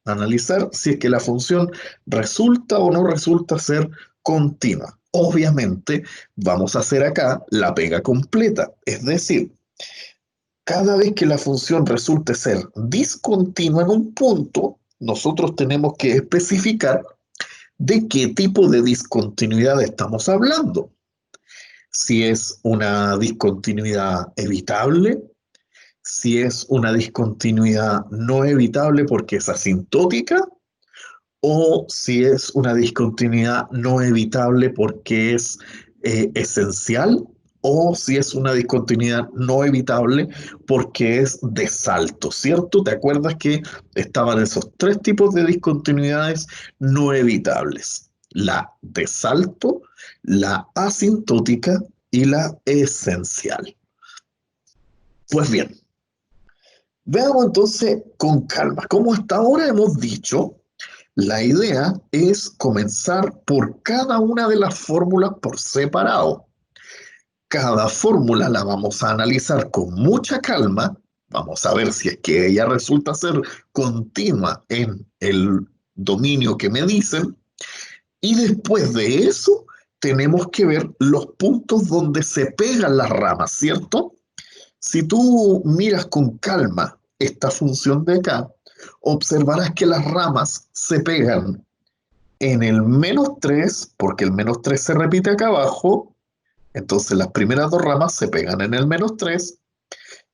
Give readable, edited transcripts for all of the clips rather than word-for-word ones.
analizar si es que la función resulta o no resulta ser continua. Obviamente, vamos a hacer acá la pega completa, es decir, cada vez que la función resulte ser discontinua en un punto, nosotros tenemos que especificar de qué tipo de discontinuidad estamos hablando. Si es una discontinuidad evitable, si es una discontinuidad no evitable porque es asintótica, o si es una discontinuidad no evitable porque es esencial, o si es una discontinuidad no evitable porque es de salto, ¿cierto? ¿Te acuerdas que estaban esos tres tipos de discontinuidades no evitables? La de salto, la asintótica y la esencial. Pues bien, veamos entonces con calma. Como hasta ahora hemos dicho, la idea es comenzar por cada una de las fórmulas por separado. Cada fórmula la vamos a analizar con mucha calma. Vamos a ver si es que ella resulta ser continua en el dominio que me dicen. Y después de eso, tenemos que ver los puntos donde se pegan las ramas, ¿cierto? Si tú miras con calma esta función de acá, observarás que las ramas se pegan en el -3, porque el -3 se repite acá abajo, entonces las primeras dos ramas se pegan en el -3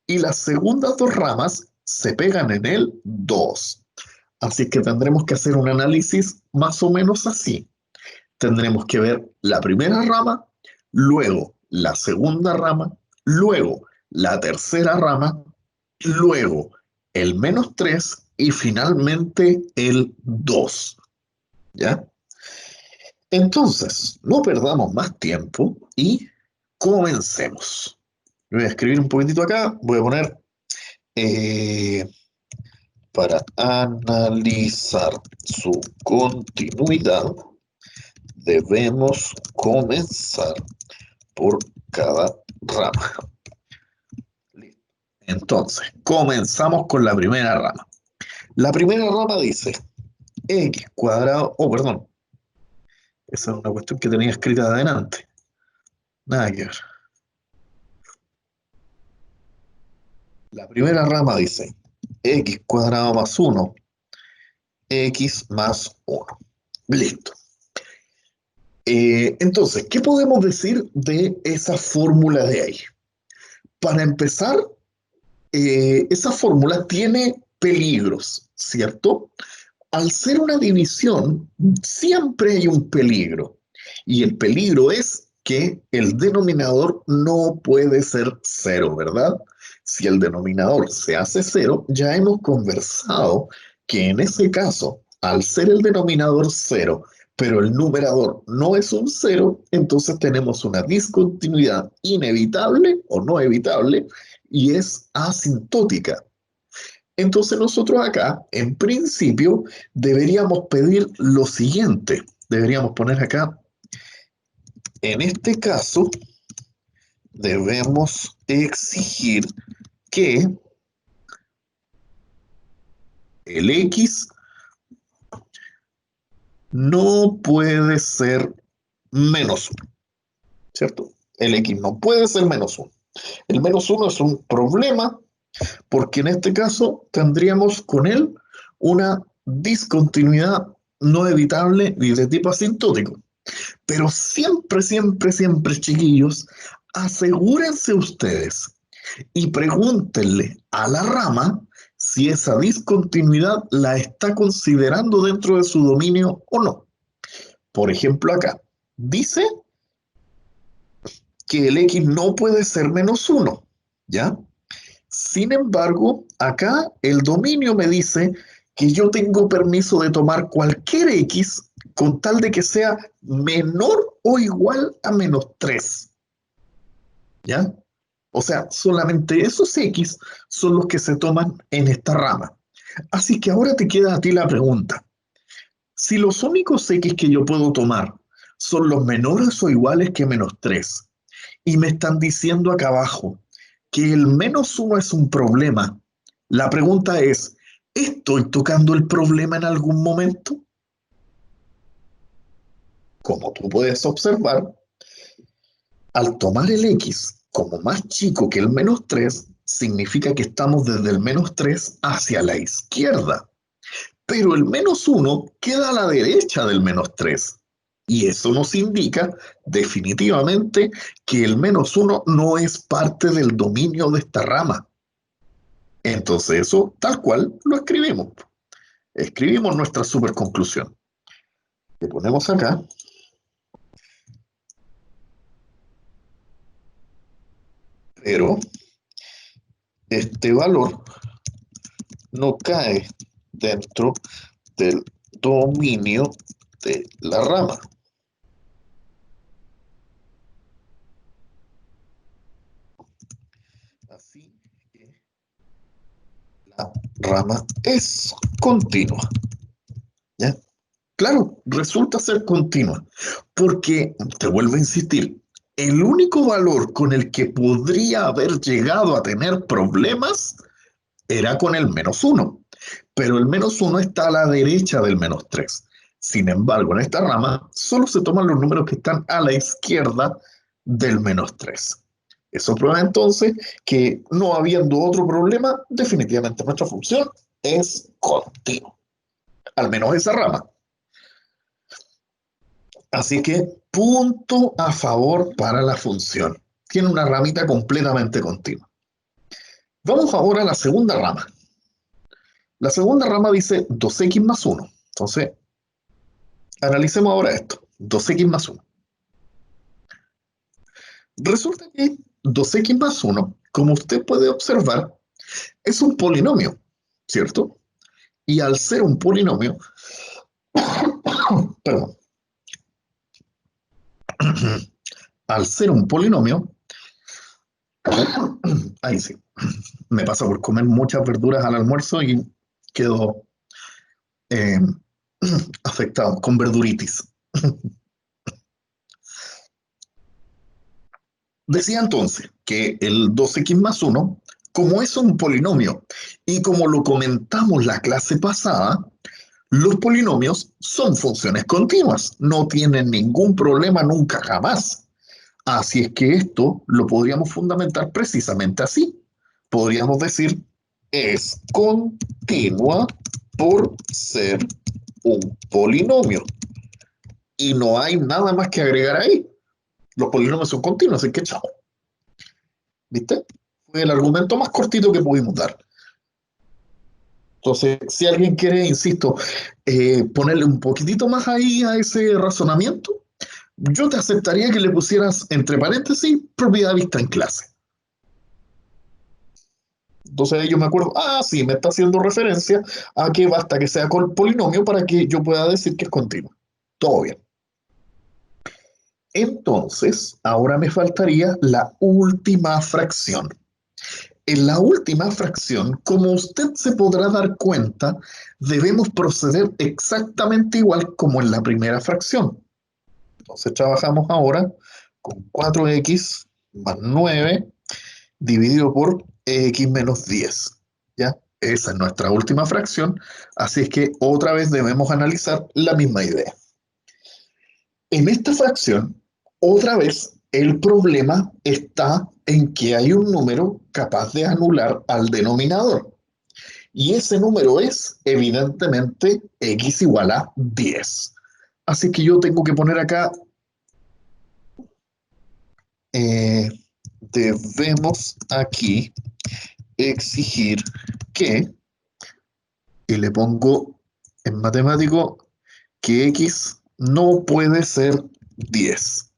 y las segundas dos ramas se pegan en el 2. Así que tendremos que hacer un análisis más o menos así. Tendremos que ver la primera rama, luego la segunda rama, luego la tercera rama, luego el -3 y finalmente el 2. ¿Ya? Entonces, no perdamos más tiempo y comencemos. Voy a escribir un poquitito acá, voy a poner eh, para analizar su continuidad, debemos comenzar por cada rama. Entonces, comenzamos con la primera rama. La primera rama dice x cuadrado, oh, perdón, esa es una cuestión que tenía escrita de adelante. Nada que ver. La primera rama dice x cuadrado más 1, x más 1. Listo. Entonces, ¿qué podemos decir de esa fórmula de ahí? Para empezar, esa fórmula tiene peligros, ¿cierto? Al ser una división, siempre hay un peligro. Y el peligro es que el denominador no puede ser cero, ¿verdad? Si el denominador se hace cero, ya hemos conversado que en ese caso, al ser el denominador cero, pero el numerador no es un cero, entonces tenemos una discontinuidad inevitable o no evitable y es asintótica. Entonces nosotros acá, en principio, deberíamos pedir lo siguiente. Deberíamos poner acá, en este caso, debemos exigir que el x no puede ser -1, ¿cierto? El x no puede ser -1. El -1 es un problema porque en este caso tendríamos con él una discontinuidad no evitable y de tipo asintótico. Pero siempre, siempre, siempre, chiquillos, asegúrense ustedes y pregúntenle a la rama si esa discontinuidad la está considerando dentro de su dominio o no. Por ejemplo, acá dice que el x no puede ser -1, ¿ya? Sin embargo, acá el dominio me dice que yo tengo permiso de tomar cualquier x con tal de que sea menor o igual a -3. ¿Ya? O sea, solamente esos x son los que se toman en esta rama. Así que ahora te queda a ti la pregunta. Si los únicos x que yo puedo tomar son los menores o iguales que -3, y me están diciendo acá abajo que el -1 es un problema, la pregunta es, ¿Estoy tocando el problema en algún momento? Como tú puedes observar, al tomar el x como más chico que el -3, significa que estamos desde el -3 hacia la izquierda. Pero el -1 queda a la derecha del -3. Y eso nos indica definitivamente que el -1 no es parte del dominio de esta rama. Entonces eso tal cual lo escribimos. Escribimos nuestra superconclusión. Le ponemos acá. Pero este valor no cae dentro del dominio de la rama. Así que la rama es continua. ¿Ya? Claro, resulta ser continua, porque, te vuelvo a insistir, el único valor con el que podría haber llegado a tener problemas era con el -1, pero el -1 está a la derecha del -3. Sin embargo, en esta rama solo se toman los números que están a la izquierda del -3. Eso prueba entonces que no habiendo otro problema, definitivamente nuestra función es continua, al menos esa rama. Así que punto a favor para la función. Tiene una ramita completamente continua. Vamos ahora a la segunda rama. La segunda rama dice 2x más 1. Entonces, analicemos ahora esto. 2x más 1. Resulta que 2x más 1, como usted puede observar, es un polinomio, ¿cierto? Y al ser un polinomio, perdón, al ser un polinomio, ahí sí, me pasa por comer muchas verduras al almuerzo y quedo eh, afectado con verduritis. Decía entonces que el 2x más 1, como es un polinomio y como lo comentamos la clase pasada, los polinomios son funciones continuas, no tienen ningún problema nunca jamás. Así es que esto lo podríamos fundamentar precisamente así. Podríamos decir, es continua por ser un polinomio. Y no hay nada más que agregar ahí. Los polinomios son continuos, así que chao. ¿Viste? Fue el argumento más cortito que pudimos dar. Entonces, si alguien quiere, insisto, ponerle un poquitito más ahí a ese razonamiento, yo te aceptaría que le pusieras entre paréntesis propiedad vista en clase. Entonces yo me acuerdo, sí, me está haciendo referencia a que basta que sea con polinomio para que yo pueda decir que es continuo. Todo bien. Entonces, ahora me faltaría la última fracción. En la última fracción, como usted se podrá dar cuenta, debemos proceder exactamente igual como en la primera fracción. Entonces trabajamos ahora con 4x más 9 dividido por x menos 10. ¿Ya? Esa es nuestra última fracción, así es que otra vez debemos analizar la misma idea. En esta fracción, otra vez, el problema está en que hay un número capaz de anular al denominador. Y ese número es, evidentemente, x igual a 10. Así que yo tengo que poner acá, eh, debemos aquí exigir que, y le pongo en matemático, que x no puede ser 10.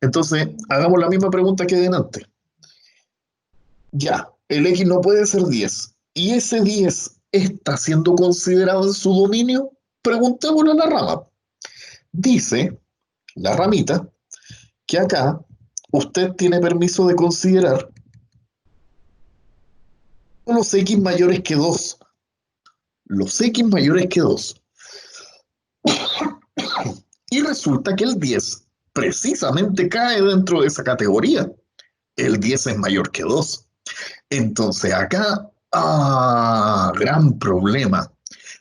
Entonces, hagamos la misma pregunta que delante. Ya, el x no puede ser 10. ¿Y ese 10 está siendo considerado en su dominio? Preguntémosle a la rama. Dice la ramita que acá usted tiene permiso de considerar los x mayores que 2. Los x mayores que 2. Y resulta que el 10 precisamente cae dentro de esa categoría. El 10 es mayor que 2. Entonces acá Ah, gran problema.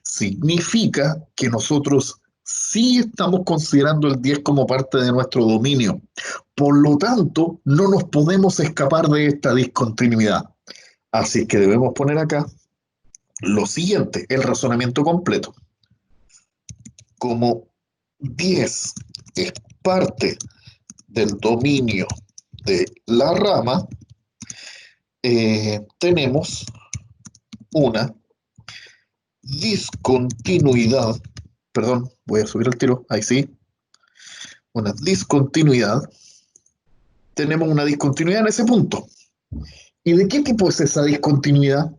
Significa que nosotros sí estamos considerando el 10 como parte de nuestro dominio. Por lo tanto, no nos podemos escapar de esta discontinuidad. Así que debemos poner acá lo siguiente, el razonamiento completo. Como 10 es parte del dominio de la rama, tenemos una discontinuidad, perdón, voy a subir el tiro, ahí sí, una discontinuidad, tenemos una discontinuidad en ese punto. ¿Y de qué tipo es esa discontinuidad?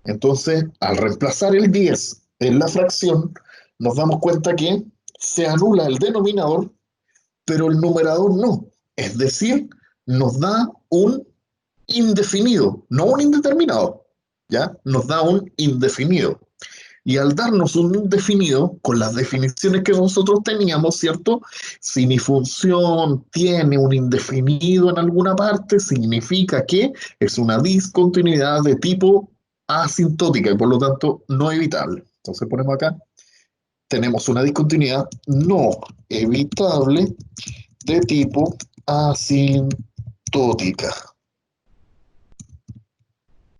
Entonces, al reemplazar el 10 en la fracción, nos damos cuenta que se anula el denominador, pero el numerador no. Es decir, nos da un indefinido, no un indeterminado, ¿ya? Nos da un indefinido. Y al darnos un indefinido, con las definiciones que nosotros teníamos, ¿cierto? Si mi función tiene un indefinido en alguna parte, significa que es una discontinuidad de tipo asintótica y por lo tanto no evitable. Entonces ponemos acá, tenemos una discontinuidad no evitable de tipo asintótica.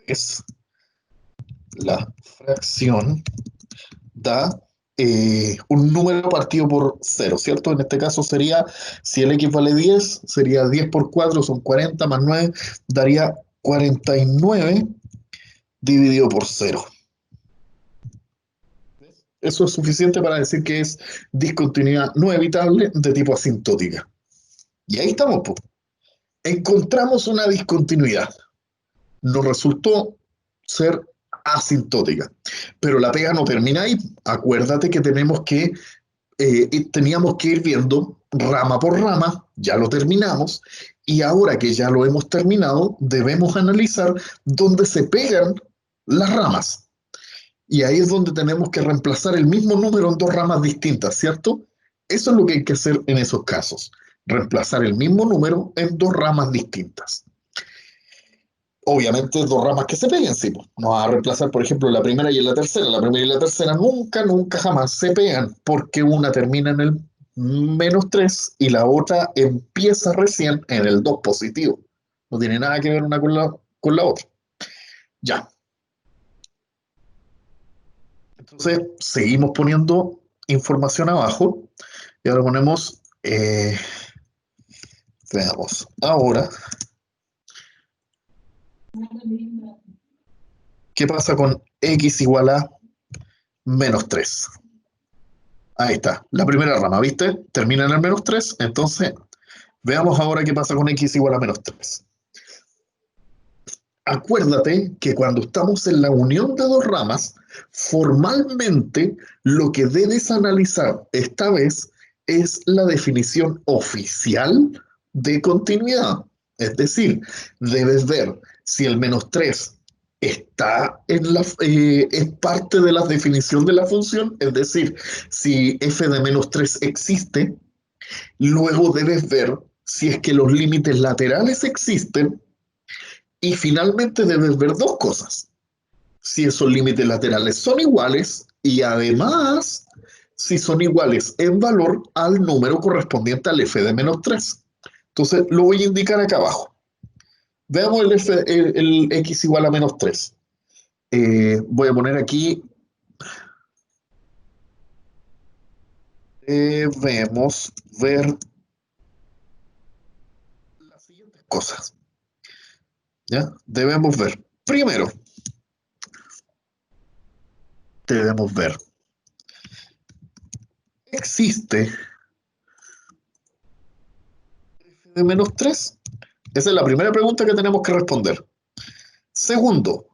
Es la fracción da un número partido por cero, ¿cierto? En este caso sería, si el x vale 10, sería 10 por 4, son 40, más 9, daría 49 dividido por cero. Eso es suficiente para decir que es discontinuidad no evitable de tipo asintótica. Y ahí estamos, pues. Encontramos una discontinuidad. Nos resultó ser asintótica. Pero la pega no termina ahí. Acuérdate que teníamos que ir viendo rama por rama, ya lo terminamos, y ahora que ya lo hemos terminado, debemos analizar dónde se pegan las ramas. Y ahí es donde tenemos que reemplazar el mismo número en dos ramas distintas, ¿cierto? Eso es lo que hay que hacer en esos casos, reemplazar el mismo número en dos ramas distintas. Obviamente dos ramas que se peguen, sí, pues. No va a reemplazar, por ejemplo, la primera y la tercera. La primera y la tercera nunca, nunca, jamás se pegan, porque una termina en el -3 y la otra empieza recién en el 2 positivo. No tiene nada que ver una con la otra. Ya. Entonces, seguimos poniendo información abajo y ahora ponemos, veamos, ahora, ¿qué pasa con x igual a -3? Ahí está, la primera rama, ¿viste? Termina en el -3, entonces veamos ahora qué pasa con x igual a -3. Acuérdate que cuando estamos en la unión de dos ramas, formalmente lo que debes analizar esta vez es la definición oficial de continuidad. Es decir, debes ver si el -3 está es parte de la definición de la función, es decir, si f de -3 existe, luego debes ver si es que los límites laterales existen y finalmente debes ver dos cosas. Si esos límites laterales son iguales y además si son iguales en valor al número correspondiente al f de -3. Entonces lo voy a indicar acá abajo. Veamos el x igual a -3. Voy a poner aquí, debemos ver las siguientes cosas. ¿Ya? Debemos ver. Primero, debemos ver. ¿Existe f de -3? Esa es la primera pregunta que tenemos que responder. Segundo,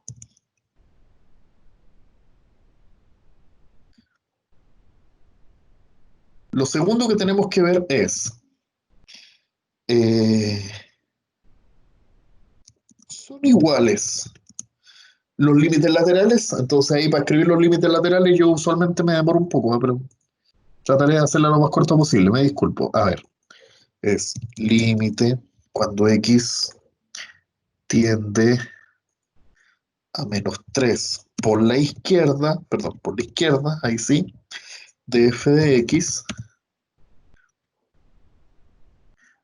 lo segundo que tenemos que ver es, eh, ¿son iguales los límites laterales? Entonces ahí para escribir los límites laterales yo usualmente me demoro un poco, pero trataré de hacerlo lo más corto posible, me disculpo. A ver, es límite cuando x tiende a menos 3 por la izquierda, perdón, por la izquierda, ahí sí, de f de x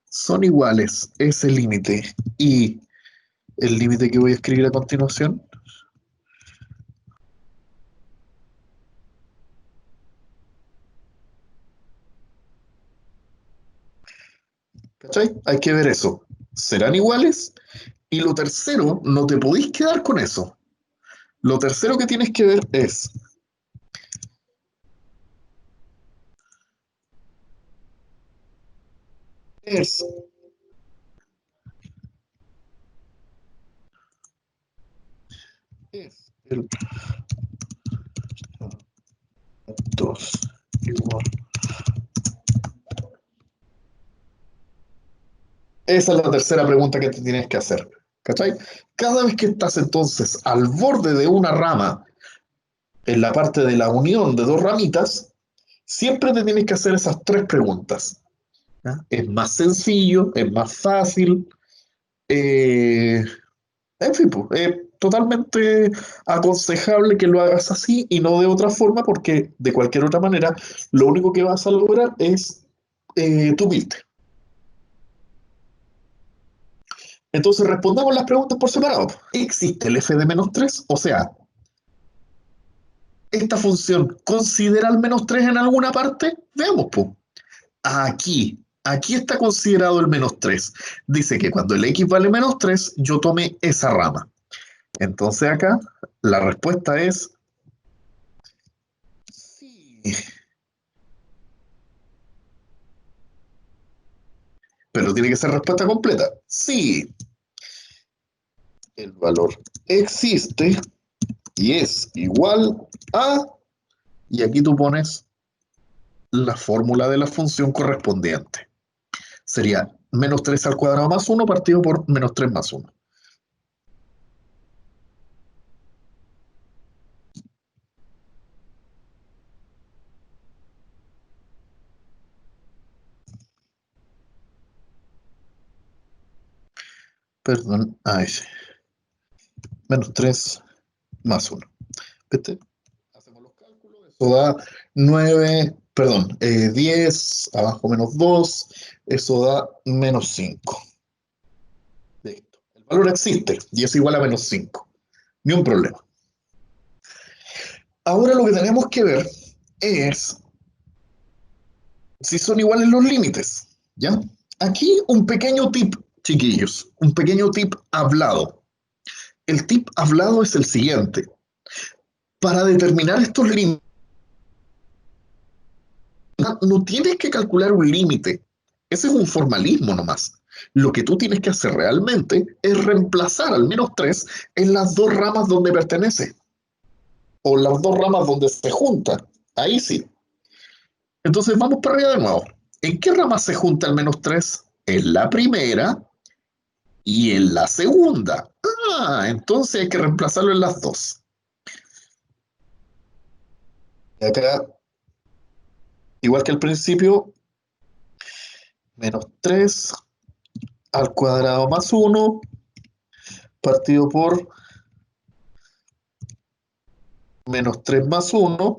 son iguales ese límite y el límite que voy a escribir a continuación. ¿Cachai? Hay que ver eso. ¿Serán iguales? Y lo tercero, no te podéis quedar con eso. Lo tercero que tienes que ver es, es el 2 igual. Esa es la tercera pregunta que te tienes que hacer. ¿Cachai? Cada vez que estás entonces al borde de una rama, en la parte de la unión de dos ramitas, siempre te tienes que hacer esas tres preguntas. ¿Ya? Es más sencillo, es más fácil, eh, en fin, pues, es totalmente aconsejable que lo hagas así y no de otra forma, porque de cualquier otra manera, lo único que vas a lograr es tu build. Entonces respondamos las preguntas por separado. ¿Existe el f de menos 3? O sea, ¿esta función considera el menos 3 en alguna parte? Veamos, pues. Aquí está considerado el menos 3. Dice que cuando el x vale menos 3, yo tome esa rama. Entonces acá la respuesta es sí. Pero tiene que ser respuesta completa. Sí, el valor existe y es igual a... Y aquí tú pones la fórmula de la función correspondiente. Sería menos 3 al cuadrado más uno partido por menos 3 más uno. Perdón, ahí sí. Menos 3 más uno. ¿Viste? Hacemos los cálculos. Eso da 9, perdón, 10, abajo menos 2. Eso da menos 5. Listo. El valor existe y es igual a menos 5. Ni un problema. Ahora lo que tenemos que ver es si son iguales los límites, ¿ya? Aquí un pequeño tip, chiquillos, un pequeño tip hablado. El tip hablado es el siguiente. Para determinar estos límites, no tienes que calcular un límite. Ese es un formalismo nomás. Lo que tú tienes que hacer realmente es reemplazar al menos 3 en las dos ramas donde pertenece, o las dos ramas donde se junta. Ahí sí. Entonces vamos para arriba de nuevo. ¿En qué rama se junta el menos 3? En la primera y en la segunda. Ah, entonces hay que reemplazarlo en las dos. Y acá, igual que al principio, menos 3 al cuadrado más uno partido por menos 3 más uno.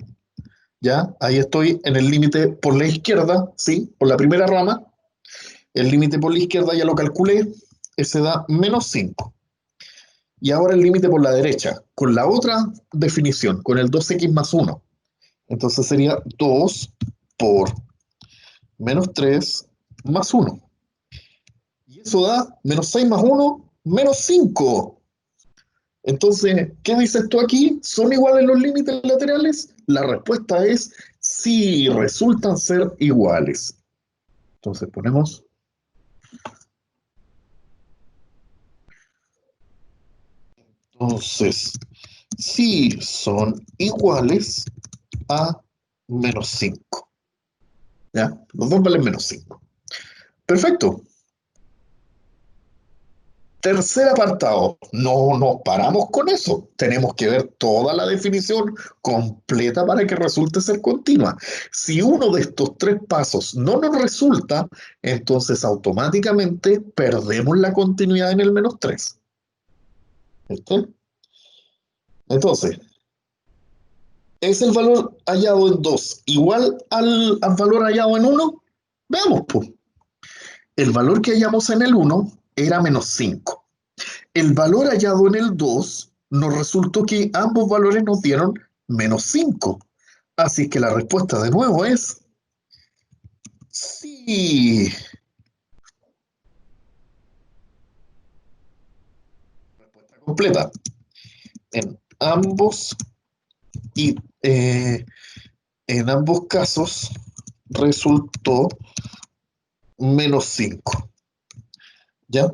Ya, ahí estoy en el límite por la izquierda, ¿sí? Por la primera rama. El límite por la izquierda ya lo calculé, ese da menos 5. Y ahora el límite por la derecha, con la otra definición, con el 2x más uno. Entonces sería 2 por menos 3 más uno. Y eso da menos 6 más uno, menos 5. Entonces, ¿qué dices tú aquí? ¿Son iguales los límites laterales? La respuesta es sí, resultan ser iguales. Entonces ponemos, entonces, sí son iguales a menos 5. ¿Ya? Los dos valen menos 5. Perfecto. Tercer apartado, no nos paramos con eso. Tenemos que ver toda la definición completa para que resulte ser continua. Si uno de estos tres pasos no nos resulta, entonces automáticamente perdemos la continuidad en el menos 3. ¿Viste? Entonces, ¿es el valor hallado en 2 igual al valor hallado en uno? Veamos, pues. El valor que hallamos en el uno era -5. El valor hallado en el 2 nos resultó que ambos valores nos dieron -5. Así que la respuesta de nuevo es sí. Respuesta completa. En ambos y en ambos casos resultó -5. ¿Ya?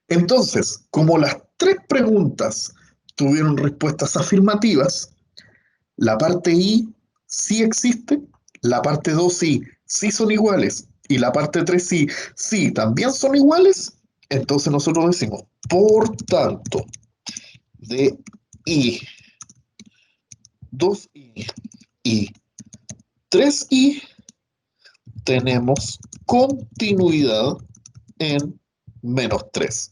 Entonces, como las tres preguntas tuvieron respuestas afirmativas, la parte I sí existe, la parte 2 sí son iguales, y la parte 3 sí también son iguales, entonces nosotros decimos, por tanto, de I, 2I y 3I, tenemos continuidad en -3.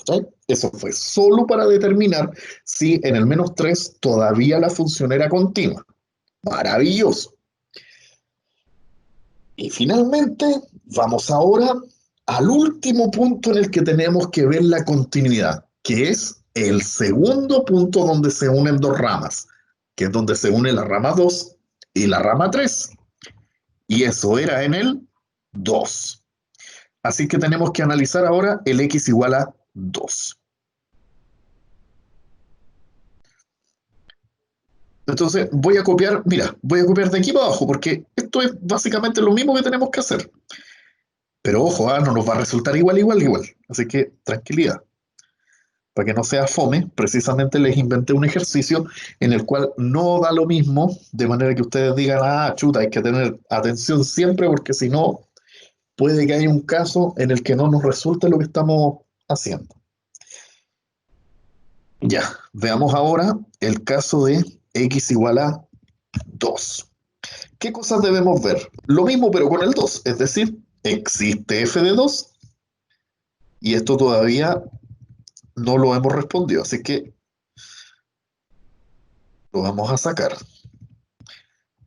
¿Sí? Eso fue solo para determinar si en el -3 todavía la función era continua. Maravilloso. Y finalmente, vamos ahora al último punto en el que tenemos que ver la continuidad, que es el segundo punto donde se unen dos ramas, que es donde se une la rama 2 y la rama 3. Y eso era en el 2. Así que tenemos que analizar ahora el x igual a 2. Entonces voy a copiar, mira, voy a copiar de aquí para abajo, porque esto es básicamente lo mismo que tenemos que hacer. Pero ojo, no nos va a resultar igual. Así que tranquilidad. Para que no sea fome, precisamente les inventé un ejercicio en el cual no da lo mismo, de manera que ustedes digan, chuta, hay que tener atención siempre, porque si no, puede que haya un caso en el que no nos resulte lo que estamos haciendo. Ya, veamos ahora el caso de x igual a 2. ¿Qué cosas debemos ver? Lo mismo pero con el 2, es decir, existe f de 2 y esto todavía no lo hemos respondido, así que lo vamos a sacar.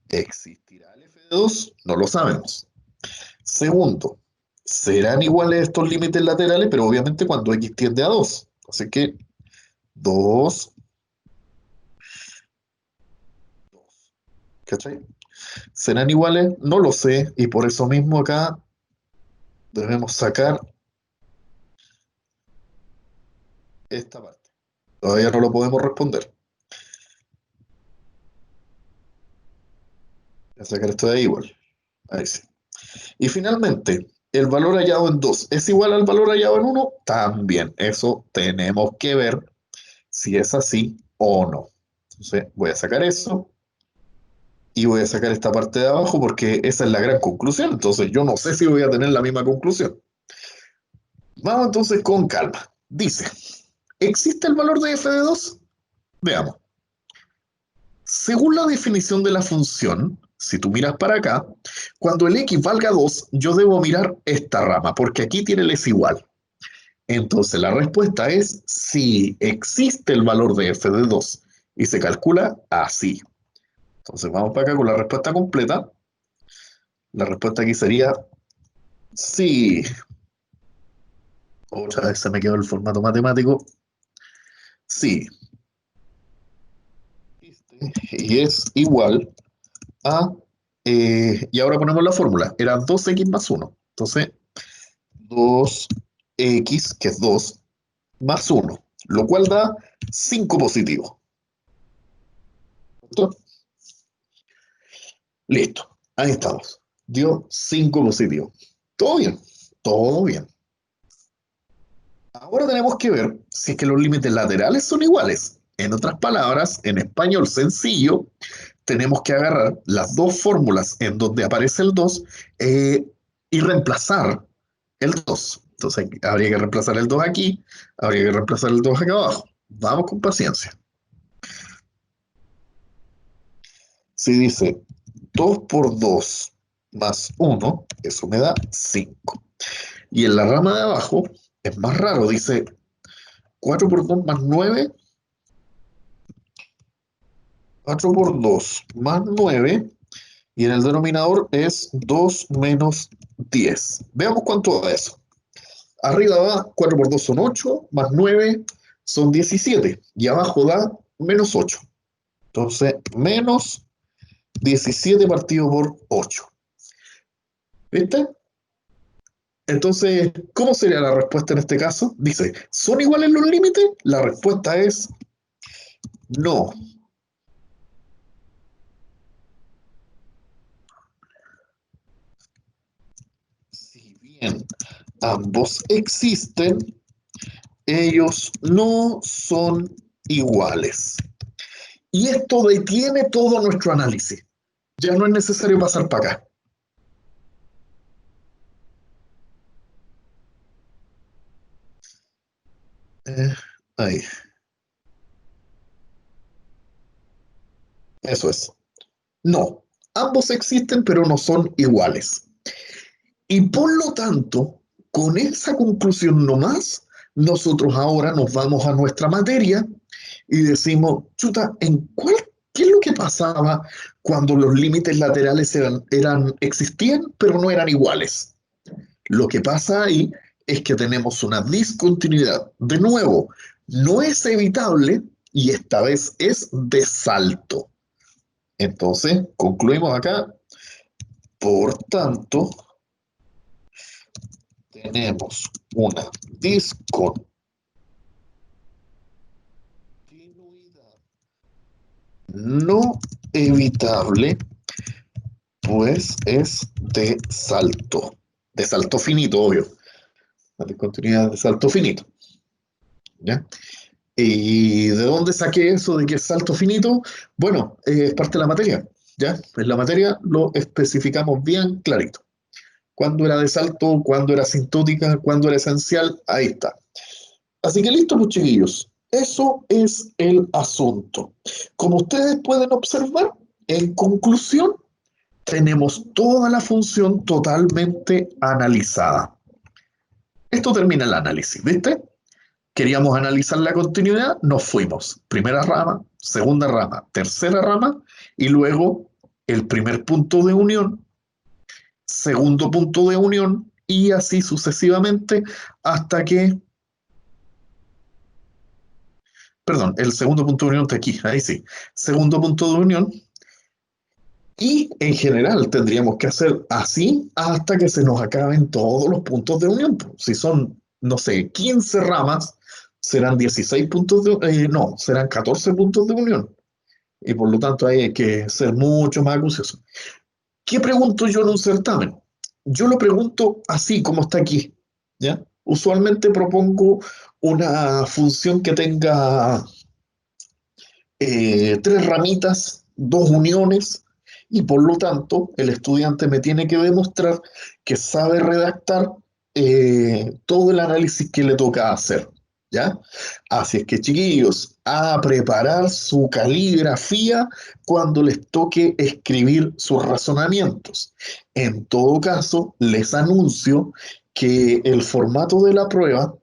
¿Existirá el f de 2? No lo sabemos. Segundo, serán iguales estos límites laterales, pero obviamente cuando x tiende a 2. Así que 2, ¿cachai? ¿Serán iguales? No lo sé, y por eso mismo acá debemos sacar esta parte. Todavía no lo podemos responder. Voy a sacar esto de ahí igual. Ahí sí. Y finalmente, el valor hallado en 2 es igual al valor hallado en 1. También, eso tenemos que ver si es así o no. Entonces, voy a sacar eso y voy a sacar esta parte de abajo porque esa es la gran conclusión. Entonces, yo no sé si voy a tener la misma conclusión. Vamos entonces con calma. Dice, ¿existe el valor de f de 2? Veamos. Según la definición de la función, si tú miras para acá, cuando el x valga 2, yo debo mirar esta rama, porque aquí tiene el es igual. Entonces la respuesta es si existe el valor de f de 2 y se calcula así. Entonces vamos para acá con la respuesta completa. La respuesta aquí sería sí. Otra vez se me quedó el formato matemático. Sí. Y es igual a... y ahora ponemos la fórmula. Era 2x más 1. Entonces 2x, que es 2, más 1, lo cual da 5 positivo. ¿Listo? Listo, ahí estamos. Dio 5 positivo. Todo bien, todo bien. Ahora tenemos que ver si es que los límites laterales son iguales. En otras palabras, en español sencillo, tenemos que agarrar las dos fórmulas en donde aparece el 2 y reemplazar el 2. Entonces habría que reemplazar el 2 aquí, habría que reemplazar el 2 acá abajo. Vamos con paciencia. Si dice 2 por 2 más 1, eso me da 5. Y en la rama de abajo es más raro, dice 4 por 2 más 9, 4 por 2 más 9. Y en el denominador es 2 menos 10. Veamos cuánto da eso. Arriba va 4 por 2 son 8, más 9 son 17. Y abajo da menos 8. Entonces, menos 17 partido por 8. ¿Viste? Entonces, ¿cómo sería la respuesta en este caso? Dice, ¿son iguales los límites? La respuesta es no. Si bien ambos existen, ellos no son iguales. Y esto detiene todo nuestro análisis. Ya no es necesario pasar para acá. Eh, ahí, eso es. No, ambos existen, pero no son iguales. Y por lo tanto, con esa conclusión nomás, nosotros ahora nos vamos a nuestra materia y decimos, chuta, ¿qué es lo que pasaba cuando los límites laterales existían, pero no eran iguales? Lo que pasa ahí es que tenemos una discontinuidad. De nuevo, no es evitable y esta vez es de salto. Entonces, concluimos acá. Por tanto, tenemos una discontinuidad no evitable, pues es de salto finito, obvio, la discontinuidad de salto finito, ¿ya? ¿Y de dónde saqué eso de que es salto finito? Bueno, es parte de la materia, ¿ya? En la materia lo especificamos bien clarito. ¿Cuándo era de salto? ¿Cuándo era asintótica? ¿Cuándo era esencial? Ahí está. Así que listo, pues chiquillos. Eso es el asunto. Como ustedes pueden observar, en conclusión, tenemos toda la función totalmente analizada. Esto termina el análisis, ¿viste? Queríamos analizar la continuidad, nos fuimos. Primera rama, segunda rama, tercera rama y luego el primer punto de unión, segundo punto de unión y así sucesivamente hasta que, perdón, el segundo punto de unión está aquí, ahí sí, segundo punto de unión y en general tendríamos que hacer así hasta que se nos acaben todos los puntos de unión. Si son, no sé, 15 ramas, serán 16 puntos no, serán 14 puntos de unión. Y por lo tanto hay que ser mucho más acucioso. ¿Qué pregunto yo en un certamen? Yo lo pregunto así como está aquí, ¿ya? Usualmente propongo una función que tenga tres ramitas, dos uniones, y por lo tanto el estudiante me tiene que demostrar que sabe redactar todo el análisis que le toca hacer. ¿Ya? Así es que, chiquillos, a preparar su caligrafía cuando les toque escribir sus razonamientos. En todo caso, les anuncio que el formato de la prueba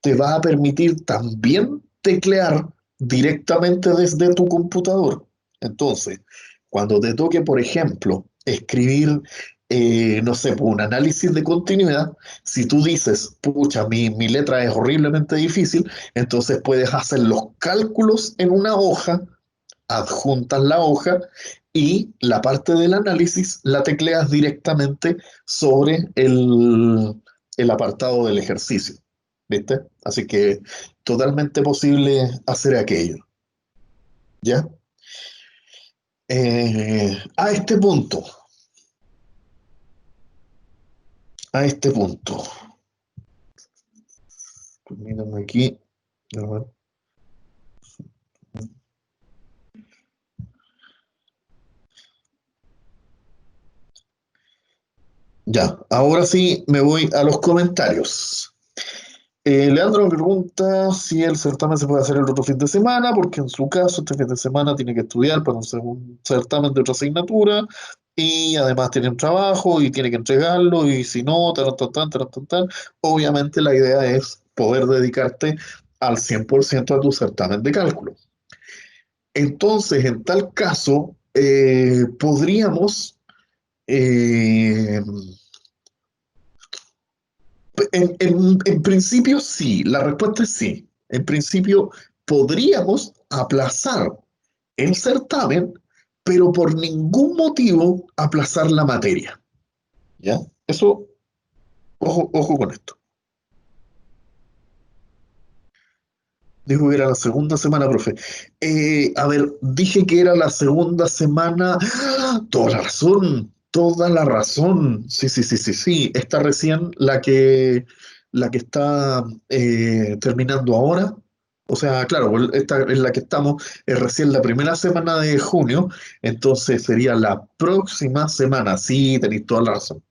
te va a permitir también teclear directamente desde tu computador. Entonces, cuando te toque, por ejemplo, escribir, no sé, pues, un análisis de continuidad, si tú dices, pucha, mi letra es horriblemente difícil, entonces puedes hacer los cálculos en una hoja, adjuntas la hoja y la parte del análisis la tecleas directamente sobre el apartado del ejercicio. ¿Viste? Así que totalmente posible hacer aquello. ¿Ya? A este punto, a este punto. Mírame aquí. A ver. Ya, ahora sí me voy a los comentarios. Leandro me pregunta si el certamen se puede hacer el otro fin de semana, porque en su caso este fin de semana tiene que estudiar para un certamen de otra asignatura y además tiene un trabajo y tiene que entregarlo y si no, tan, tan, tan, tan, tan, tan. Obviamente la idea es poder dedicarte al 100% a tu certamen de cálculo. Entonces, en tal caso, podríamos, eh, en principio sí, la respuesta es sí. En principio podríamos aplazar el certamen, pero por ningún motivo aplazar la materia. ¿Ya? Eso, ojo, ojo con esto. Dijo que era la segunda semana, profe. A ver, dije que era la segunda semana. ¡Ah! Toda la razón, toda la razón. Sí, sí, sí, sí, sí. Está recién la que está terminando ahora. O sea, claro, pues, esta es la que estamos, es recién la primera semana de junio, entonces sería la próxima semana. Sí, tenéis toda la razón.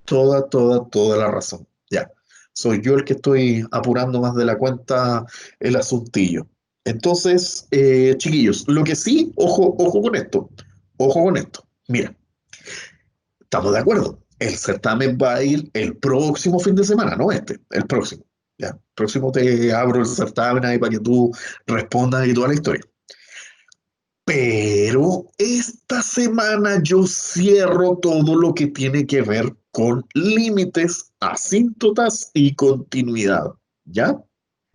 Toda, toda, toda la razón. Ya. Soy yo el que estoy apurando más de la cuenta el asuntillo. Entonces, chiquillos, lo que sí, ojo, ojo con esto. Ojo con esto. Mira, estamos de acuerdo. El certamen va a ir el próximo fin de semana, no este, el próximo. Ya. El próximo te abro el certamen ahí para que tú respondas y toda la historia. Pero esta semana yo cierro todo lo que tiene que ver con límites, asíntotas y continuidad. ¿Ya?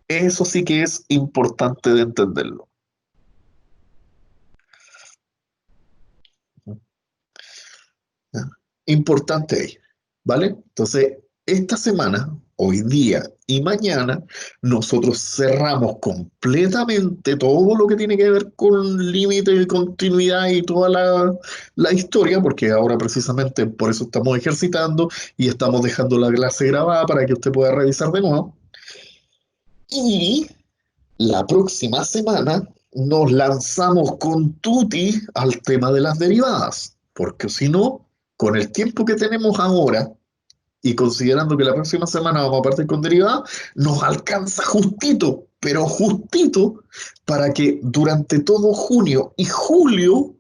Eso sí que es importante de entenderlo. ¿Ya? Importante ahí, ¿vale? Entonces, esta semana, hoy día y mañana, nosotros cerramos completamente todo lo que tiene que ver con límite de continuidad y toda la historia, porque ahora precisamente por eso estamos ejercitando y estamos dejando la clase grabada para que usted pueda revisar de nuevo. Y la próxima semana nos lanzamos con tutti al tema de las derivadas, porque si no, con el tiempo que tenemos ahora y considerando que la próxima semana vamos a partir con derivadas, nos alcanza justito, pero justito, para que durante todo junio y julio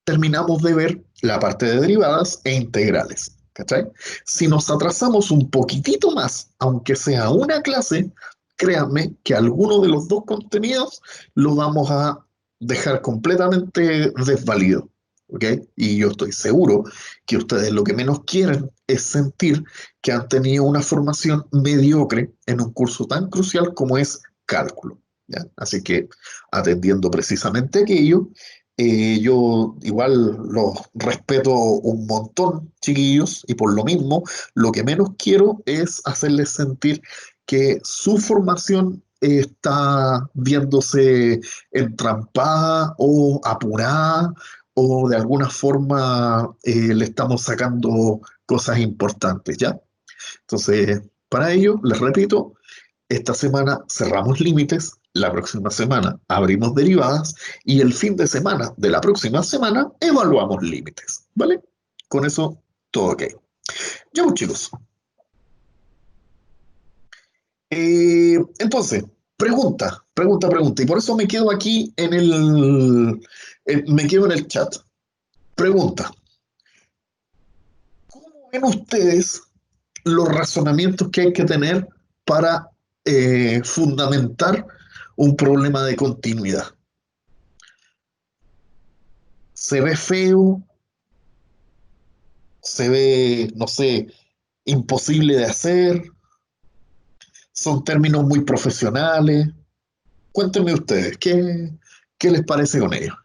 terminamos de ver la parte de derivadas e integrales. ¿Cachai? Si nos atrasamos un poquitito más, aunque sea una clase, créanme que alguno de los dos contenidos lo vamos a dejar completamente desvalido. ¿Ok? Y yo estoy seguro que ustedes lo que menos quieren es sentir que han tenido una formación mediocre en un curso tan crucial como es cálculo. ¿Ya? Así que, atendiendo precisamente aquello, yo igual los respeto un montón, chiquillos, y por lo mismo, lo que menos quiero es hacerles sentir que su formación está viéndose entrampada o apurada o de alguna forma le estamos sacando cosas importantes, ¿ya? Entonces, para ello, les repito, esta semana cerramos límites, la próxima semana abrimos derivadas y el fin de semana de la próxima semana evaluamos límites, ¿vale? Con eso, todo ok. Ya, pues, chicos. Entonces, pregunta, pregunta, pregunta. Y por eso me quedo aquí me quedo en el chat. Pregunta, ¿cómo ven ustedes los razonamientos que hay que tener para fundamentar un problema de continuidad? ¿Se ve feo? ¿Se ve, no sé, imposible de hacer? ¿Son términos muy profesionales? Cuéntenme ustedes, ¿qué les parece con ellos?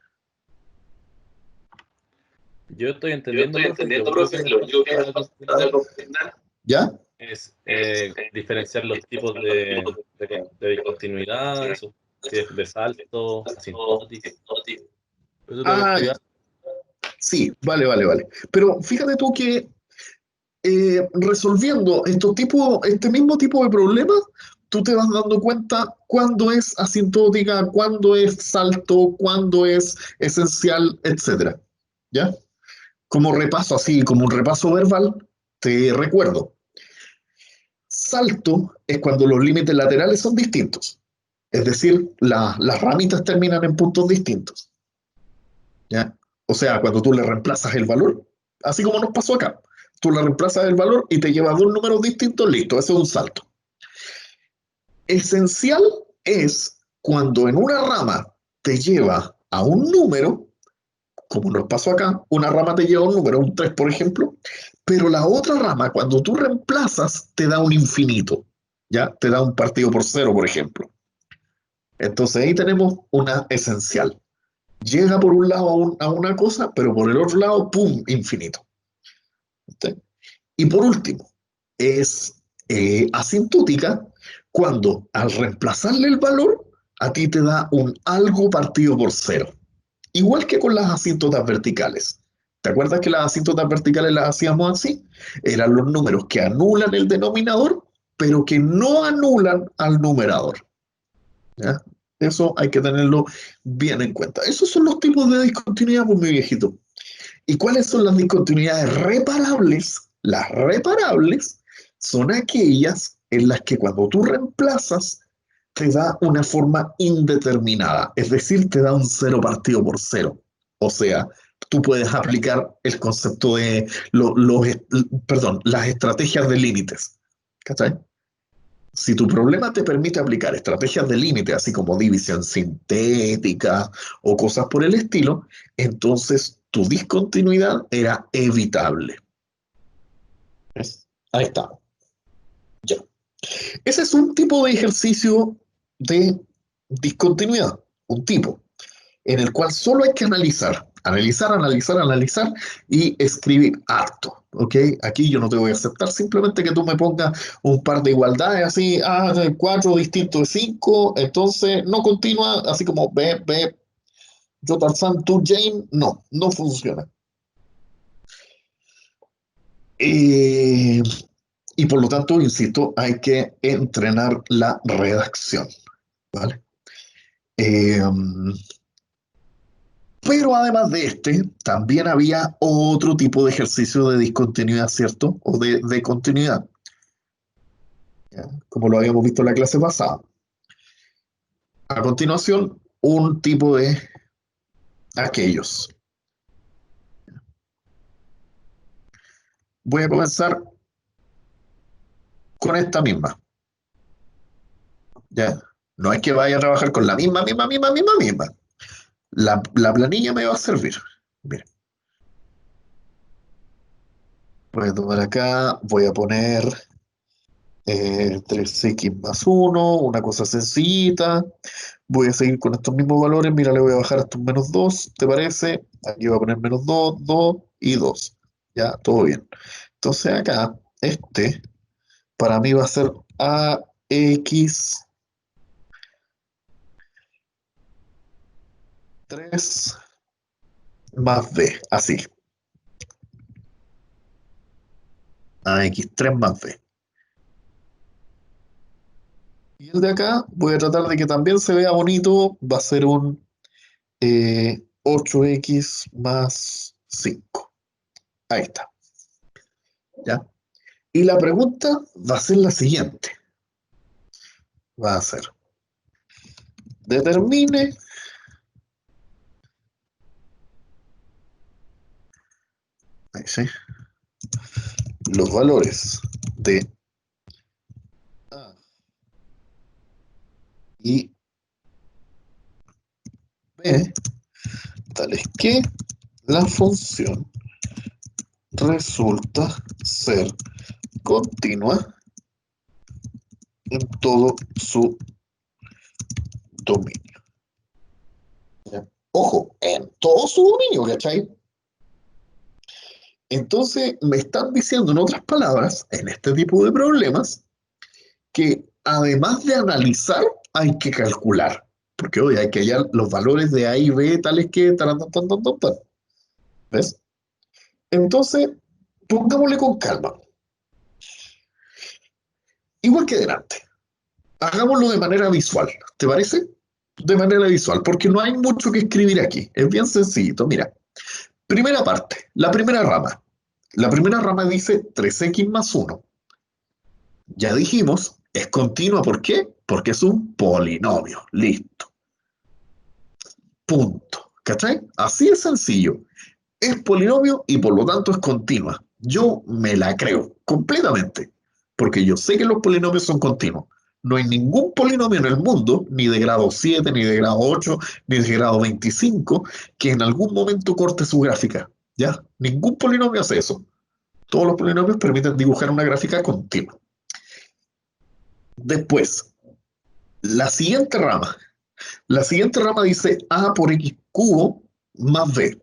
Yo estoy Yo entendiendo, estoy profe, que lo entendiendo, único que profe, que nos lo único que falta nos falta de confirmar confirmar ¿Ya? es es diferenciar los tipos diferenciar los tipos de discontinuidad, de eso, si es de salto, asintótico. hipótesis. Eso es lo que Ah, estoy sí, vale, vale, vale. Pero fíjate tú que resolviendo este mismo tipo de problemas, tú te vas dando cuenta cuándo es asintótica, cuándo es salto, cuándo es esencial, etcétera. ¿Ya? Como repaso así, como un repaso verbal, te recuerdo. Salto es cuando los límites laterales son distintos. Es decir, las ramitas terminan en puntos distintos. ¿Ya? O sea, cuando tú le reemplazas el valor, así como nos pasó acá, tú le reemplazas el valor y te llevas dos números distintos, listo, ese es un salto. Esencial es cuando en una rama te lleva a un número, como nos pasó acá, una rama te lleva a un número, un 3 por ejemplo, pero la otra rama, cuando tú reemplazas, te da un infinito, ¿ya? Te da un partido por cero, por ejemplo. Entonces ahí tenemos una esencial. Llega por un lado a una cosa, pero por el otro lado, ¡pum!, infinito. ¿Sí? Y por último, es asintótica cuando al reemplazarle el valor, a ti te da un algo partido por cero. Igual que con las asíntotas verticales. ¿Te acuerdas que las asíntotas verticales las hacíamos así? Eran los números que anulan el denominador, pero que no anulan al numerador. ¿Ya? Eso hay que tenerlo bien en cuenta. Esos son los tipos de discontinuidad, pues, mi viejito. ¿Y cuáles son las discontinuidades reparables? Las reparables son aquellas en las que cuando tú reemplazas te da una forma indeterminada, es decir, te da un cero partido por cero. O sea, tú puedes aplicar el concepto de perdón, las estrategias de límites. ¿Cachai? Si tu problema te permite aplicar estrategias de límite, así como división sintética o cosas por el estilo, entonces tu discontinuidad era evitable. ¿Ves? Ahí está. Ya. Ese es un tipo de ejercicio de discontinuidad, un tipo, en el cual solo hay que analizar y escribir harto, ¿ok? Aquí yo no te voy a aceptar simplemente que tú me pongas un par de igualdades así, 4 distintos de 5, entonces no continúa, así como B, yo Tarzán, tú Jane, no funciona. Eh, y por lo tanto, insisto, hay que entrenar la redacción, ¿vale? Eh, Pero además de este, también había otro tipo de ejercicio de discontinuidad, ¿cierto? O de continuidad, ¿ya? Como lo habíamos visto en la clase pasada. A continuación, un tipo de aquellos. Voy a comenzar con esta misma, ¿ya? No es que vaya a trabajar con la misma. La planilla me va a servir. Mira, voy a tomar acá, voy a poner 3x más 1, una cosa sencillita. Voy a seguir con estos mismos valores. Mira, le voy a bajar hasta un menos 2, ¿te parece? Aquí voy a poner menos 2, 2 y 2. Ya, todo bien. Entonces acá, para mí va a ser AX 3 más B. Así, AX 3 más B. Y el de acá, voy a tratar de que también se vea bonito. Va a ser un 8x más 5. Ahí está. ¿Ya? Y la pregunta va a ser la siguiente. Va a ser, determine ahí sí, los valores de A y B, tales que la función resulta ser continua en todo su dominio. ¿Ya? Ojo, en todo su dominio, ¿cachai? Entonces me están diciendo, en otras palabras, en este tipo de problemas, que además de analizar, hay que calcular. Porque hoy hay que hallar los valores de A y B tales que... ¿Ves? Entonces, pongámosle con calma. Igual que delante. Hagámoslo de manera visual. ¿Te parece? De manera visual, porque no hay mucho que escribir aquí. Es bien sencillito. Mira, primera parte, la primera rama. La primera rama dice 3x más 1. Ya dijimos, es continua. ¿Por qué? Porque es un polinomio. Listo. Punto. ¿Cachai? Así es sencillo. Es polinomio y por lo tanto es continua. Yo me la creo completamente, porque yo sé que los polinomios son continuos. No hay ningún polinomio en el mundo, ni de grado 7, ni de grado 8, ni de grado 25, que en algún momento corte su gráfica. ¿Ya? Ningún polinomio hace eso. Todos los polinomios permiten dibujar una gráfica continua. Después, la siguiente rama. La siguiente rama dice a por x cubo más b.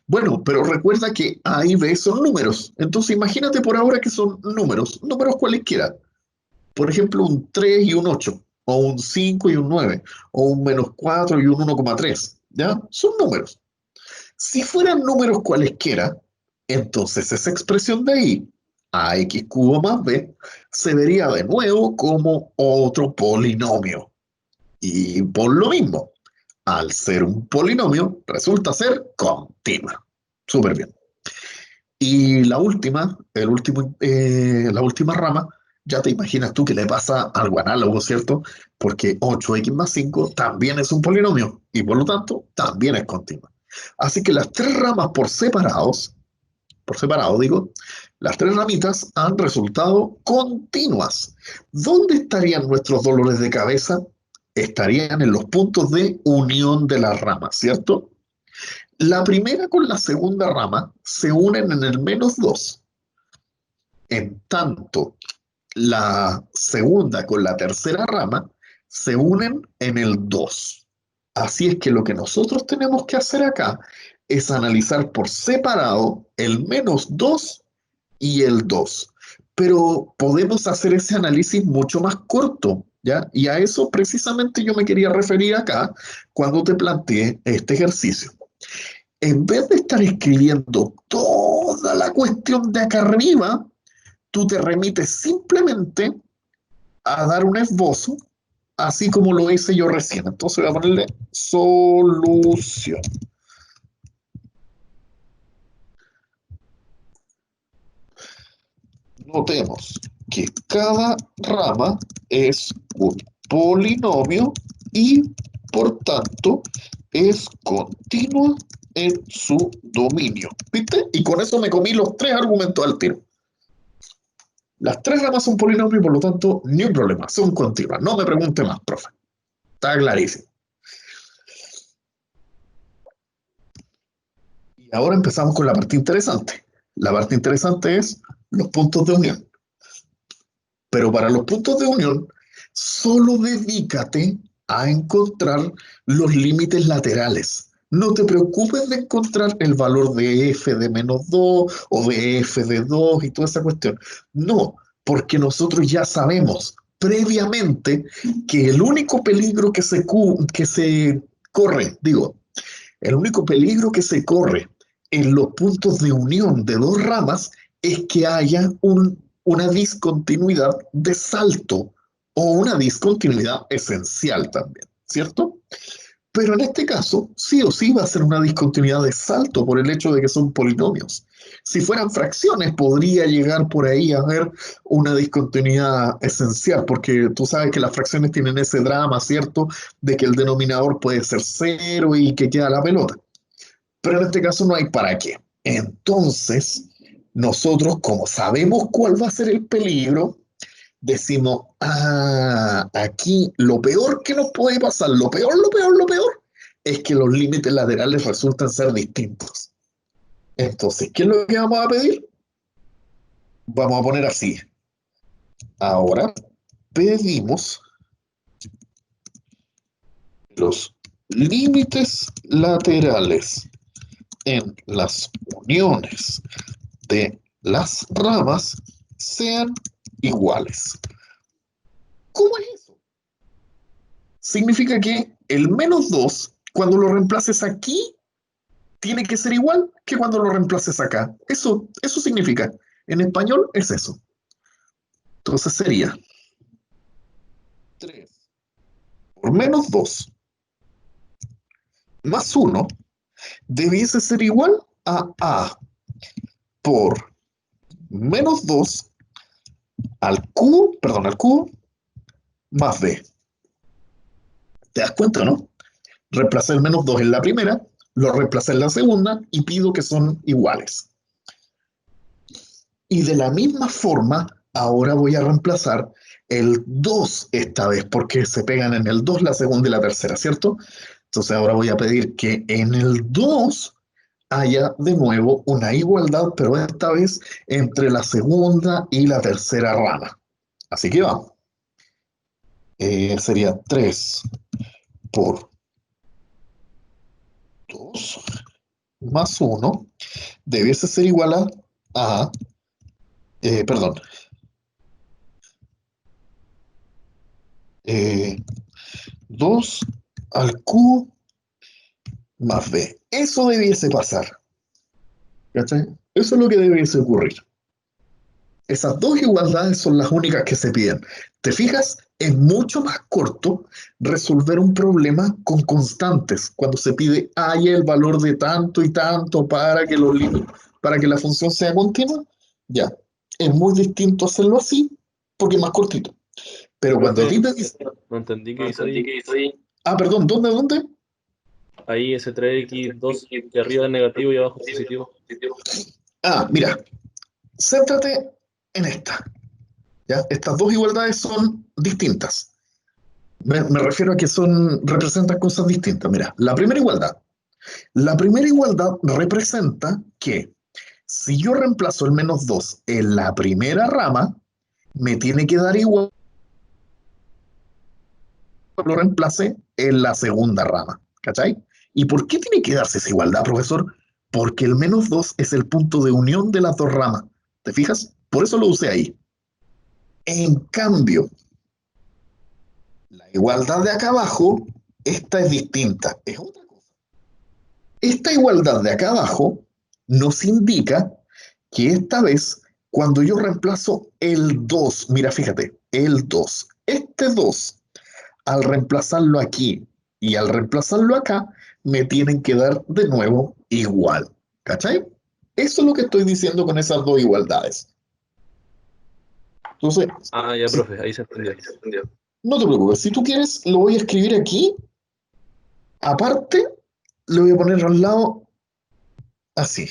Bueno, pero recuerda que A y B son números. Entonces imagínate por ahora que son números, números cualesquiera. Por ejemplo, un 3 y un 8, o un 5 y un 9, o un -4 y un 1,3. ¿Ya? Son números. Si fueran números cualesquiera, entonces esa expresión de ahí, ax cubo más b, se vería de nuevo como otro polinomio. Y por lo mismo, al ser un polinomio, resulta ser continua. Súper bien. Y la última, la última rama, ya te imaginas tú que le pasa algo análogo, ¿cierto? Porque 8x más 5 también es un polinomio y por lo tanto también es continua. Así que las tres ramas por separado digo, las tres ramitas han resultado continuas. ¿Dónde estarían nuestros dolores de cabeza? Estarían en los puntos de unión de las ramas, ¿cierto? La primera con la segunda rama se unen en el -2. En tanto, la segunda con la tercera rama se unen en el 2. Así es que lo que nosotros tenemos que hacer acá es analizar por separado el -2 y el 2. Pero podemos hacer ese análisis mucho más corto, ¿ya? Y a eso precisamente yo me quería referir acá cuando te planteé este ejercicio. En vez de estar escribiendo toda la cuestión de acá arriba, tú te remites simplemente a dar un esbozo, así como lo hice yo recién. Entonces voy a ponerle solución. Notemos que cada rama es un polinomio y, por tanto, es continua en su dominio. ¿Viste? Y con eso me comí los tres argumentos al tiro. Las tres ramas son polinomios y por lo tanto, ni un problema, son continuas. No me pregunte más, profe. Está clarísimo. Y ahora empezamos con la parte interesante. La parte interesante es los puntos de unión. Pero para los puntos de unión, solo dedícate a encontrar los límites laterales. No te preocupes de encontrar el valor de f de -2 o de f de 2 y toda esa cuestión. No, porque nosotros ya sabemos previamente que el único peligro que se corre, digo, el único peligro que se corre en los puntos de unión de dos ramas es que haya una discontinuidad de salto o una discontinuidad esencial también, ¿cierto? Pero en este caso, sí o sí va a ser una discontinuidad de salto por el hecho de que son polinomios. Si fueran fracciones, podría llegar por ahí a haber una discontinuidad esencial, porque tú sabes que las fracciones tienen ese drama, ¿cierto? De que el denominador puede ser cero y que queda la pelota. Pero en este caso no hay para qué. Entonces, nosotros, como sabemos cuál va a ser el peligro, decimos, aquí lo peor que nos puede pasar, lo peor, es que los límites laterales resultan ser distintos. Entonces, ¿qué es lo que vamos a pedir? Vamos a poner así. Ahora pedimos los límites laterales en las uniones de las ramas sean iguales. ¿Cómo es eso? Significa que el -2, cuando lo reemplaces aquí, tiene que ser igual que cuando lo reemplaces acá. Eso significa. En español es eso. Entonces sería 3 por -2 más 1 debiese ser igual a por -2 al cubo, más b. ¿Te das cuenta, no? Reemplacé el -2 en la primera, lo reemplacé en la segunda y pido que son iguales. Y de la misma forma, ahora voy a reemplazar el 2 esta vez, porque se pegan en el 2 la segunda y la tercera, ¿cierto? Entonces ahora voy a pedir que en el 2 haya de nuevo una igualdad, pero esta vez entre la segunda y la tercera rama. Así que vamos. Sería 3 por 2 más 1 debiese ser igual a perdón, eh, 2 al cubo más b. Eso debiese pasar. ¿Cachai? Eso es lo que debiese ocurrir. Esas dos igualdades son las únicas que se piden. ¿Te fijas? Es mucho más corto resolver un problema con constantes, cuando se pide haya el valor de tanto y tanto para que la función sea continua. Ya, es muy distinto hacerlo así, porque es más cortito. Pero cuando a Profe, ti te dicen, no entendí qué hizo ahí. perdón, ¿dónde? Ahí ese 3x2 que arriba es negativo y abajo es positivo. Mira, céntrate en esta. ¿Ya? Estas dos igualdades son distintas. Me refiero a que representan cosas distintas. Mira, la primera igualdad. La primera igualdad representa que si yo reemplazo el menos 2 en la primera rama, me tiene que dar igual que lo reemplace en la segunda rama. ¿Cachai? ¿Y por qué tiene que darse esa igualdad, profesor? Porque el menos 2 es el punto de unión de las dos ramas. ¿Te fijas? Por eso lo usé ahí. En cambio, la igualdad de acá abajo, esta es distinta. Es otra cosa. Esta igualdad de acá abajo nos indica que esta vez, cuando yo reemplazo el 2, mira, fíjate, el 2, este 2, al reemplazarlo aquí y al reemplazarlo acá, me tienen que dar de nuevo igual. ¿Cachai? Eso es lo que estoy diciendo con esas dos igualdades. Entonces, Ah, ya, si, profe, ahí se entendió. no te preocupes, si tú quieres, lo voy a escribir aquí. Aparte, le voy a poner al lado así.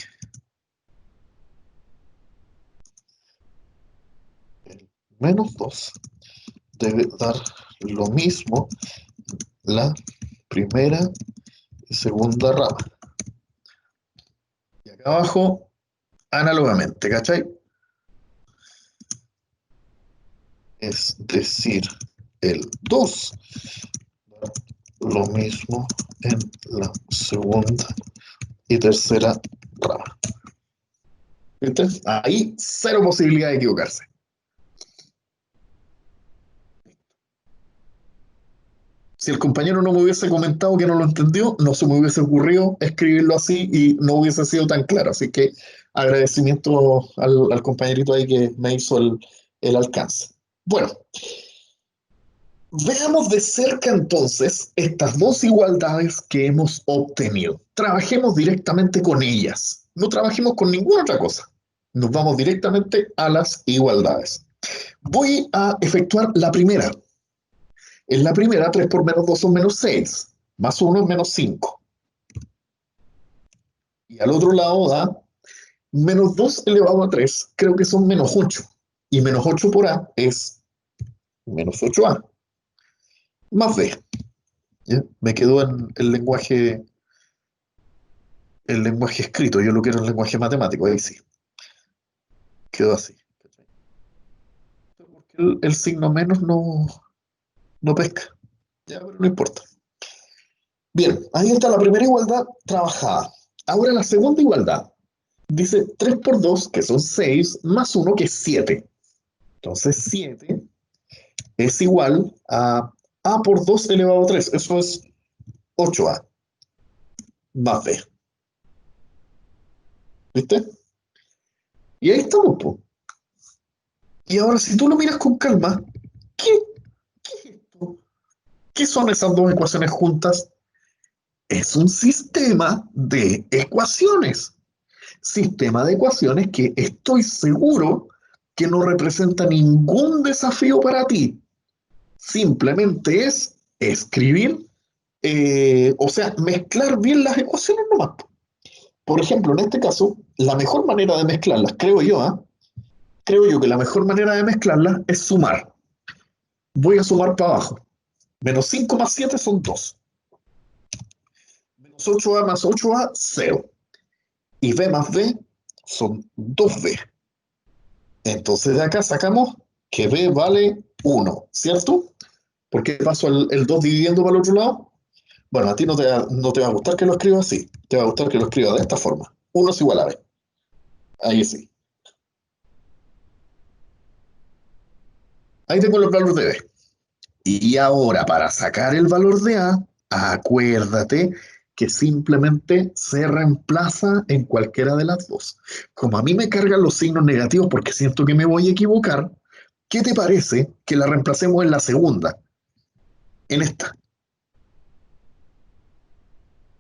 Menos 2 debe dar lo mismo la primera y segunda rama. Y acá abajo, análogamente, ¿cachai? Es decir, el 2 da lo mismo en la segunda y tercera rama. ¿Viste? Ahí cero posibilidad de equivocarse. Si el compañero no me hubiese comentado que no lo entendió, no se me hubiese ocurrido escribirlo así y no hubiese sido tan claro. Así que agradecimiento al compañerito ahí que me hizo el alcance. Bueno, veamos de cerca entonces estas dos igualdades que hemos obtenido. Trabajemos directamente con ellas. No trabajemos con ninguna otra cosa. Nos vamos directamente a las igualdades. Voy a efectuar la primera. En la primera, 3 por menos 2 son menos 6, más 1 es menos 5. Y al otro lado da menos 2 elevado a 3, creo que son menos 8. Y menos 8 por A es menos 8A, más B. ¿Ya? Me quedó en el lenguaje escrito, yo lo quiero en lenguaje matemático, ahí sí. Quedó así. Porque el signo menos no pesca. Ya, pero no importa. Bien, ahí está la primera igualdad trabajada. Ahora la segunda igualdad. Dice 3 por 2, que son 6, más 1, que es 7. Entonces 7 es igual a por 2 elevado a 3. Eso es 8a más b. ¿Viste? Y ahí estamos, po. Y ahora, si tú lo miras con calma, ¿qué, qué es esto? ¿Qué son esas dos ecuaciones juntas? Es un sistema de ecuaciones. Sistema de ecuaciones que estoy seguro que no representa ningún desafío para ti. Simplemente es escribir, o sea, mezclar bien las ecuaciones nomás. Por ejemplo, en este caso, la mejor manera de mezclarlas, creo yo que la mejor manera de mezclarlas es sumar. voy a sumar para abajo. Menos 5 más 7 son 2. Menos 8a más 8a, 0. Y b más b son 2b. Entonces de acá sacamos que b vale 1, ¿cierto? ¿Por qué paso el 2 dividiendo para el otro lado? Bueno, a ti no te va a gustar que lo escriba así. Te va a gustar que lo escriba de esta forma. 1 es igual a b. Ahí sí. Ahí tengo el valor de b. Y ahora, para sacar el valor de a, acuérdate que simplemente se reemplaza en cualquiera de las dos. Como a mí me cargan los signos negativos porque siento que me voy a equivocar, ¿qué te parece que la reemplacemos en la segunda? En esta.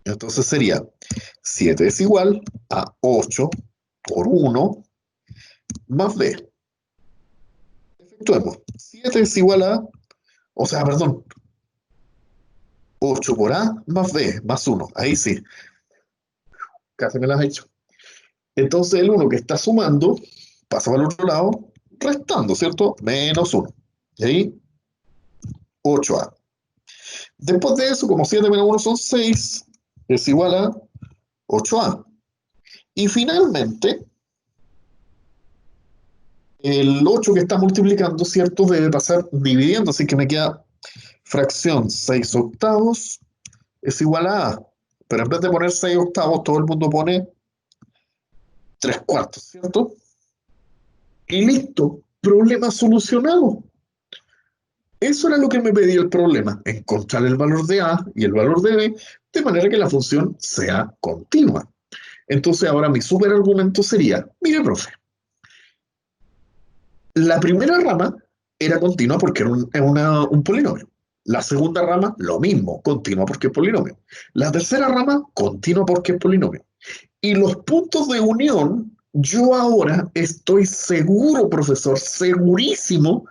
Entonces sería 7 es igual a 8 por 1 más b. Efectuemos. 7 es igual a, o sea, perdón, 8 por a más b más 1. Ahí sí, casi me las he hecho. Entonces el 1 que está sumando pasa para el otro lado, restando, ¿cierto? Menos 1. Y ahí 8a. Después de eso, como 7 menos 1 son 6, es igual a 8a. Y finalmente, el 8 que está multiplicando, ¿cierto? Debe pasar dividiendo, así que me queda fracción 6 octavos es igual a. Pero en vez de poner 6 octavos, todo el mundo pone 3 cuartos, ¿cierto? Y listo, problema solucionado. Eso era lo que me pedía el problema, encontrar el valor de A y el valor de B, de manera que la función sea continua. Entonces ahora mi superargumento sería, mire, profe, la primera rama era continua porque era un polinomio. La segunda rama, lo mismo, continua porque es polinomio. La tercera rama, continua porque es polinomio. Y los puntos de unión, yo ahora estoy seguro, profesor, segurísimo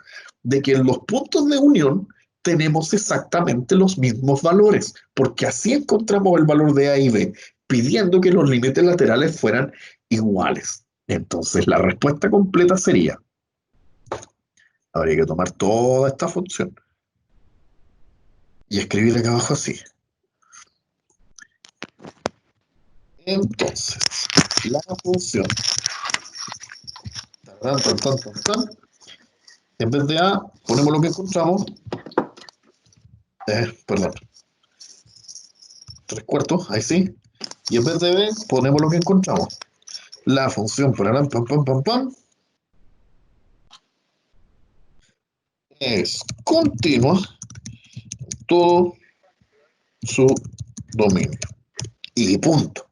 de que en los puntos de unión tenemos exactamente los mismos valores, porque así encontramos el valor de A y B, pidiendo que los límites laterales fueran iguales. Entonces la respuesta completa sería, habría que tomar toda esta función y escribir acá abajo así. Entonces, la función, tan, tan, tan, tan, tan, en vez de A, ponemos lo que encontramos, perdón, 3 cuartos, ahí sí, y en vez de B, ponemos lo que encontramos. La función, pam, pam, pam, pam, pam, es continua todo su dominio. Y punto.